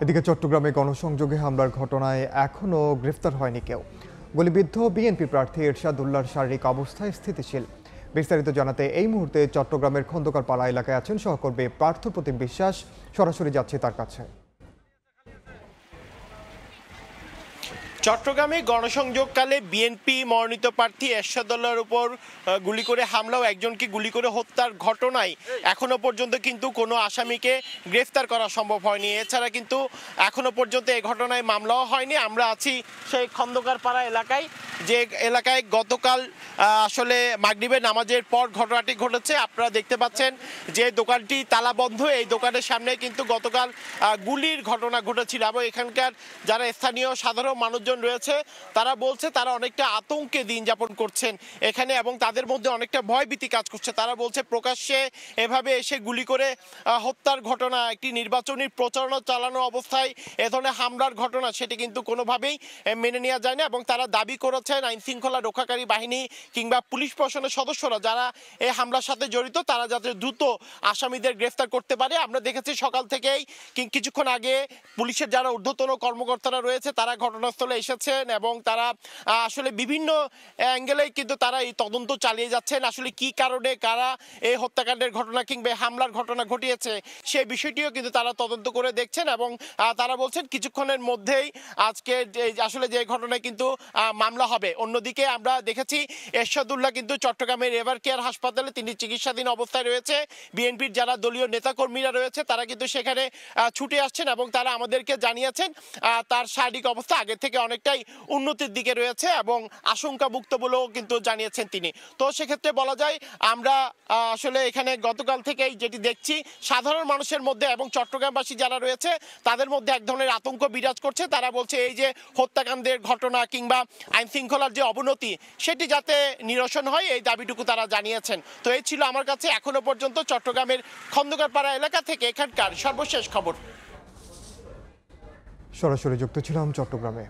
এদিকে চট্টগ্রামে গণসংযোগে হামলার ঘটনায় এখনও গ্রেফতার হয়নি কেউ। গুলিবিদ্ধ বিএনপি প্রার্থী এরশাদুল্লাহর শারীরিক অবস্থা স্থিতিশীল। বিস্তারিত জানাতে এই মুহূর্তে চট্টগ্রামের খন্দকারপাড়া এলাকায় আছেন সহকর্মী পার্থপ্রতিম বিশ্বাস। সরাসরি যাচ্ছে তার কাছে। চট্টগ্রামে গণসংযোগকালে বিএনপি মনোনীত প্রার্থী এরশাদুল্লাহর উপর গুলি করে হামলা ও একজনকে গুলি করে হত্যার ঘটনায় এখনো পর্যন্ত কিন্তু কোনো আসামিকে গ্রেফতার করা সম্ভব হয়নি। এছাড়া কিন্তু এখনো পর্যন্ত এই ঘটনায় মামলাও হয়নি। আমরা আছি সেই খন্দকারপাড়া এলাকায়, যে এলাকায় গতকাল আসলে মাগরিবের নামাজের পর ঘটনাটি ঘটেছে। আপনারা দেখতে পাচ্ছেন যে দোকানটি তালাবন্ধ, এই দোকানের সামনে কিন্তু গতকাল গুলির ঘটনা ঘটেছিল এবং এখানকার যারা স্থানীয় সাধারণ মানুষজন রয়েছে তারা বলছে তারা অনেকটা আতঙ্কে দিন যাপন করছেন এখানে এবং তাদের মধ্যে অনেকটা ভয়ভীতি কাজ করছে। তারা বলছে প্রকাশ্যে এভাবে এসে গুলি করে হত্যার ঘটনা, একটি নির্বাচনী প্রচারণা চালানো অবস্থায় এ ধরনের হামলার ঘটনা, সেটি কিন্তু কোনোভাবেই মেনে নেওয়া যায় না এবং তারা দাবি করেছেন আইন শৃঙ্খলা রক্ষাকারী বাহিনী কিংবা পুলিশ প্রশাসনের সদস্যরা যারা এই হামলার সাথে জড়িত তারা যাতে দ্রুত আসামিদের গ্রেফতার করতে পারে। আমরা দেখেছি সকাল থেকেই কিছুক্ষণ আগে পুলিশের যারা ঊর্ধ্বতন কর্মকর্তারা রয়েছে তারা ঘটনাস্থলে এসেছেন এবং তারা আসলে বিভিন্ন অ্যাঙ্গেলে কিন্তু তারা এই তদন্ত চালিয়ে যাচ্ছেন। আসলে কি কারণে কারা এই হত্যাকাণ্ডের ঘটনা কিংবা হামলার ঘটনা ঘটিয়েছে সেই বিষয়টিও কিন্তু তারা তদন্ত করে দেখছেন এবং তারা বলছেন কিছুক্ষণের মধ্যেই আজকে আসলে যে ঘটনায় কিন্তু মামলা হবে। অন্যদিকে আমরা দেখেছি এরশাদুল্লাহ কিন্তু চট্টগ্রামের এভার কেয়ার হাসপাতালে তিনি চিকিৎসাধীন অবস্থায় রয়েছে। বিএনপির যারা দলীয় নেতাকর্মীরা রয়েছে তারা কিন্তু সেখানে ছুটে আসছেন এবং তারা আমাদেরকে জানিয়েছেন তার শারীরিক অবস্থা আগে থেকে অনেকটাই উন্নতির দিকে রয়েছে এবং আশঙ্কামুক্ত বলেও কিন্তু জানিয়েছেন তিনি। তো সেক্ষেত্রে বলা যায় আমরা আসলে এখানে গতকাল থেকেই যেটি দেখছি সাধারণ মানুষের মধ্যে এবং চট্টগ্রামবাসী যারা রয়েছে তাদের মধ্যে এক ধরনের আতঙ্ক বিরাজ করছে। তারা বলছে এই যে হত্যাকাণ্ডের ঘটনা কিংবা আইন শৃঙ্খলার যে অবনতি সেটি যাতে নিরসন হয় এই দাবিটুকু তারা জানিয়েছেন। তো এই ছিল আমার কাছে এখনো পর্যন্ত চট্টগ্রামের খন্দকারপাড়া এলাকা থেকে এখানকার সর্বশেষ খবর। সরাসরি যুক্ত ছিলাম চট্টগ্রামে।